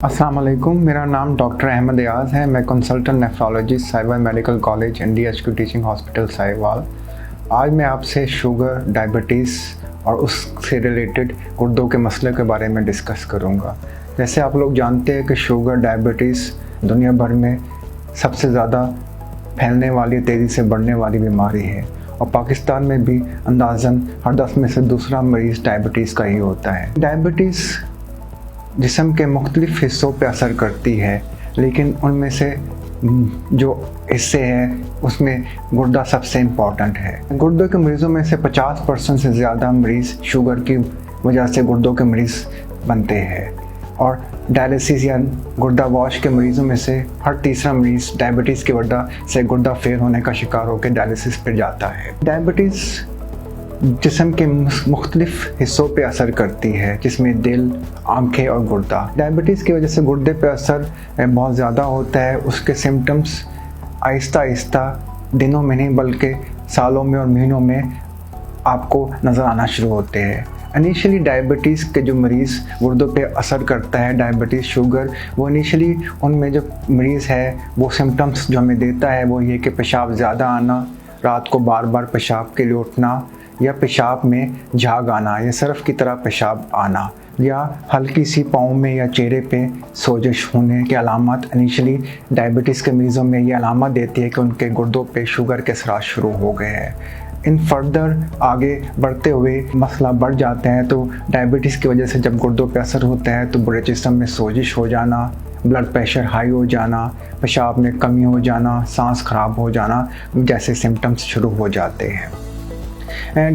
अस्सलाम वालेकुम। मेरा नाम डॉक्टर अहमद एयाज है। मैं consultant nephrologist Sahiwal medical college NDHQ teaching hospital Sahiwal. आज मैं आपसे शुगर, डायबिटीज़ और उससे रिलेटेड गुर्दों के मसले के बारे में डिस्कस करूंगा। जैसे आप लोग जानते हैं कि शुगर, डायबिटीज़ दुनिया भर में सबसे ज़्यादा फैलने वाली, तेज़ी से बढ़ने वाली बीमारी है और पाकिस्तान में भी अंदाज़न हर 10 में से दूसरा मरीज़ डायबिटीज़ का ही होता है। डायबिटीज़ जिस्म के मुख्तलिफ हिस्सों पर असर करती है, लेकिन उनमें से जो हिस्से हैं उसमें गुर्दा सबसे इम्पॉर्टेंट है। गुर्दों के मरीज़ों में से 50% से ज़्यादा मरीज़ शुगर की वजह से गुर्दों के मरीज़ बनते हैं और डायलिसिस या गुर्दा वॉश के मरीज़ों में से हर तीसरा मरीज़ डायबिटीज़ की वजह से गुर्दा फेल होने का शिकार होकर डायलिसिस पर जाता है। डायबिटीज़ जिस्म के मुख्तलिफ हिस्सों पे असर करती है, जिसमें दिल, आंखें और गुर्दा। डायबिटीज़ की वजह से गुर्दे पे असर बहुत ज़्यादा होता है। उसके सिम्टम्स आहिस्ता आहिस्ता दिनों में नहीं बल्कि सालों में और महीनों में आपको नज़र आना शुरू होते हैं। इनिशियली डायबिटीज़ के जो मरीज़ गुर्दों पे असर करता है, डायबिटीज़, शुगर, वो इनिशियली उनमें जो मरीज़ है वो सिम्टम्स जो हमें देता है वो ये कि पेशाब ज़्यादा आना, रात को बार बार पेशाब के लिए उठना या पेशाब में झाग आना या सरफ की तरह पेशाब आना या हल्की सी पाँव में या चेहरे पे सोजिश होने की अलामत इनिशियली डायबिटीज़ के मरीज़ों में ये अलामत देती है कि उनके गुर्दों पे शुगर के असरात शुरू हो गए हैं। इन फर्दर आगे बढ़ते हुए मसला बढ़ जाते हैं तो डायबिटीज़ की वजह से जब गुर्दों पे असर होता है तो पूरे जिस्म में सोजिश हो जाना, ब्लड प्रेशर हाई हो जाना, पेशाब में कमी हो जाना, सांस खराब हो जाना जैसे सिम्टम्स शुरू हो जाते हैं।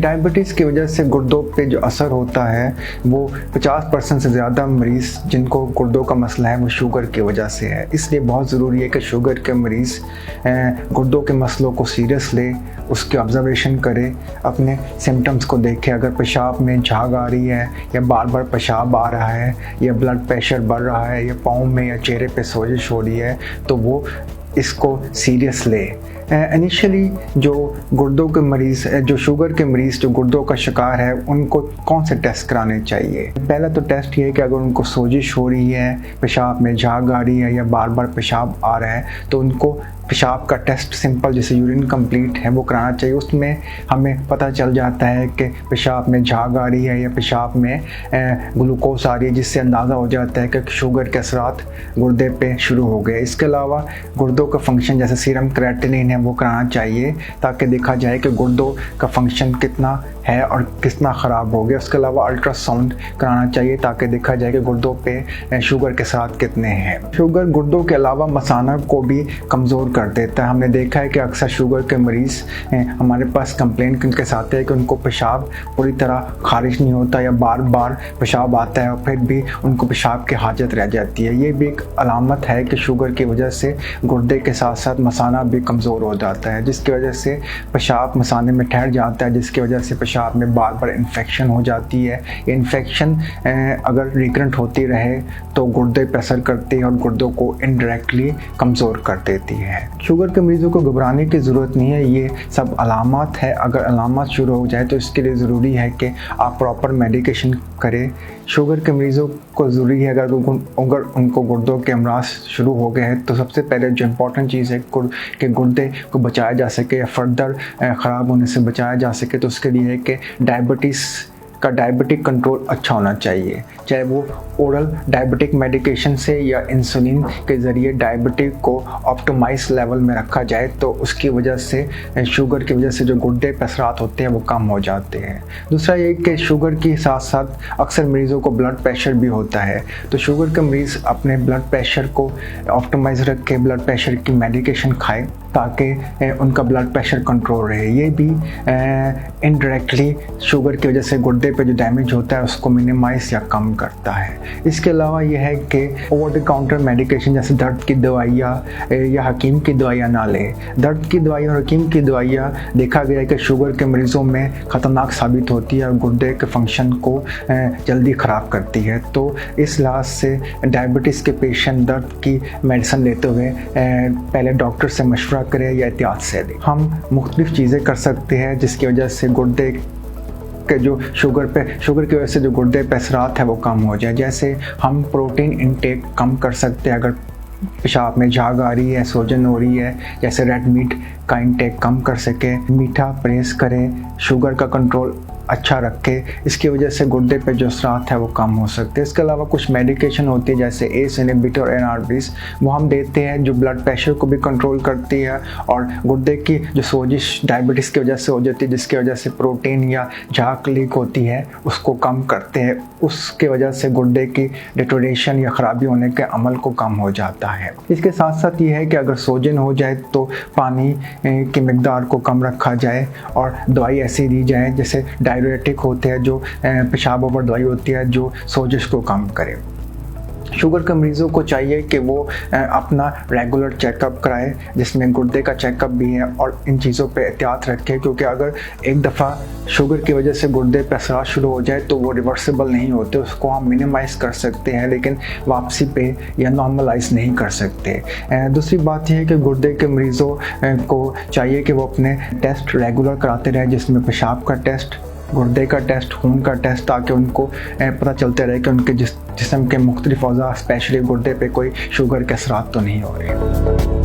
डायबिटीज़ की वजह से गुर्दों पे जो असर होता है वो 50% से ज़्यादा मरीज़ जिनको गुर्दों का मसला है वो शुगर की वजह से है। इसलिए बहुत ज़रूरी है कि शुगर के मरीज़ गुर्दों के मसलों को सीरियस ले, उसकी ऑब्ज़र्वेशन करे, अपने सिम्टम्स को देखे। अगर पेशाब में झाग आ रही है या बार बार पेशाब आ रहा है या ब्लड प्रेशर बढ़ रहा है या पाँव में या चेहरे पे सोजिश हो रही है तो वो इसको सीरियस ले। इनिशियली जो गुर्दों के मरीज़, जो शुगर के मरीज़ जो गुर्दों का शिकार है, उनको कौन से टेस्ट कराने चाहिए? पहला तो टेस्ट ये है कि अगर उनको सोजिश हो रही है, पेशाब में झाग आ रही है या बार बार पेशाब आ रहा है तो उनको पेशाब का टेस्ट सिंपल जैसे यूरिन कंप्लीट है वो कराना चाहिए। उसमें हमें पता चल जाता है कि पेशाब में झाग आ रही है या पेशाब में ग्लूकोज आ रही है, जिससे अंदाज़ा हो जाता है कि शुगर के असरात गुर्दे पे शुरू हो गए। इसके अलावा गुर्दों का फंक्शन जैसे सीरम क्रेटिनिन है वो कराना चाहिए ताकि देखा जाए कि गुर्दों का फंक्शन कितना है और कितना ख़राब हो गया। उसके अलावा अल्ट्रासाउंड कराना चाहिए ताकि देखा जाए कि गुर्दों पे शुगर के साथ कितने हैं। शुगर गुर्दों के अलावा मसाना को भी कमज़ोर कर देता है। हमने देखा है कि अक्सर शुगर के मरीज़ हमारे पास कंप्लेन के साथ है कि उनको पेशाब पूरी तरह खारिज नहीं होता या बार बार पेशाब आता है और फिर भी उनको पेशाब की हाजत रह जाती है। ये भी एक अलामत है कि शुगर की वजह से गुर्दे के साथ साथ मसाना भी कमज़ोर हो जाता है, जिसकी वजह से पेशाब मसाने में ठहर जाता है, जिसकी वजह से पेशाब में बार बार इन्फेक्शन हो जाती है। ये इन्फेक्शन अगर रिकरेंट होती रहे तो गुर्दे पर असर करती है और गुर्दों को इनडायरेक्टली कमज़ोर कर देती है। शुगर के मरीज़ों को घबराने की ज़रूरत नहीं है, ये सब अलामत है। अगर अलामत शुरू हो जाए तो इसके लिए ज़रूरी है कि आप प्रॉपर मेडिकेशन करें। शुगर के मरीज़ों को ज़रूरी है अगर उनको गुर्दों के अमराज शुरू हो गए हैं तो सबसे पहले जो इम्पोर्टेंट चीज़ है कि गुर्दे को बचाया जा सके या फर्दर ख़राब होने से बचाया जा सके तो उसके लिए है कि डायबिटीज़ का डायबिटिक कंट्रोल अच्छा होना चाहिए, चाहे वो ओरल डायबिटिक मेडिकेशन से या इंसुलिन के ज़रिए डायबिटिक को ऑप्टिमाइज लेवल में रखा जाए तो उसकी वजह से शुगर की वजह से जो गुर्दे पे असरात होते हैं वो कम हो जाते हैं। दूसरा ये कि शुगर के साथ साथ अक्सर मरीज़ों को ब्लड प्रेशर भी होता है, तो शुगर के मरीज़ अपने ब्लड प्रेशर को ऑप्टिमाइज रख के ब्लड प्रेशर की मेडिकेशन खाएँ ताकि उनका ब्लड प्रेशर कंट्रोल रहे। ये भी इनडायरेक्टली शुगर की वजह से गुर्दे पे जो डैमेज होता है उसको मिनिमाइज या कम करता है। इसके अलावा यह है कि ओवर द काउंटर मेडिकेशन जैसे दर्द की दवाइयाँ या हकीम की दवाइयाँ ना लें। दर्द की दवाइयाँ और हकीम की दवाइयाँ देखा गया है कि शुगर के मरीज़ों में ख़तरनाक साबित होती है और गुर्दे के फंक्शन को जल्दी ख़राब करती है। तो इस लिहाज से डायबिटीज़ के पेशेंट दर्द की मेडिसिन लेते हुए पहले डॉक्टर से मशवरा करें या एहतियात से दें। हम मुख्तलिफ़ चीज़ें कर सकते हैं जिसकी वजह से गुर्दे के जो शुगर की वजह से जो गुर्दे पे असरात है वो कम हो जाए। जैसे हम प्रोटीन इंटेक कम कर सकते हैं, अगर पेशाब में झाग आ रही है, सूजन हो रही है, जैसे रेड मीट का इंटेक कम कर सके, मीठा परहेज करें, शुगर का कंट्रोल अच्छा रखे, इसकी वजह से गुर्दे पे जो असरात है वो कम हो सकते हैं। इसके अलावा कुछ मेडिकेशन होती है जैसे एस इनहिबिटर और NRBs, वो हम देते हैं जो ब्लड प्रेशर को भी कंट्रोल करती है और गुर्दे की जो सोजिश डायबिटीज़ की वजह से हो जाती है, जिसकी वजह से प्रोटीन या झाग लीक होती है, उसको कम करते हैं। उसके वजह से गुर्दे की डिटोरेशन या ख़राबी होने के अमल को कम हो जाता है। इसके साथ साथ ये है कि अगर सोजन हो जाए तो पानी की मिकदार को कम रखा जाए और दवाई ऐसी दी जाए जैसे डायरेटिक होते हैं, जो पेशाब ओवर दवाई होती है जो सोजिश को कम करे। शुगर के मरीज़ों को चाहिए कि वो अपना रेगुलर चेकअप कराए, जिसमें गुर्दे का चेकअप भी है, और इन चीज़ों पे एहतियात रखें, क्योंकि अगर एक दफ़ा शुगर की वजह से गुर्दे पे असरात शुरू हो जाए तो वो रिवर्सिबल नहीं होते। उसको हम मिनिमाइज़ कर सकते हैं लेकिन वापसी पे या नॉर्मलाइज नहीं कर सकते। दूसरी बात यह है कि गुर्दे के मरीज़ों को चाहिए कि वो अपने टेस्ट रेगुलर कराते रहें, जिसमें पेशाब का टेस्ट, गुर्दे का टेस्ट, खून का टेस्ट, ताकि उनको पता चलते रहे कि उनके जिस्म के मुख्तलिफ अज़ा स्पेशली गुर्दे पे कोई शुगर के असरात तो नहीं हो रहे।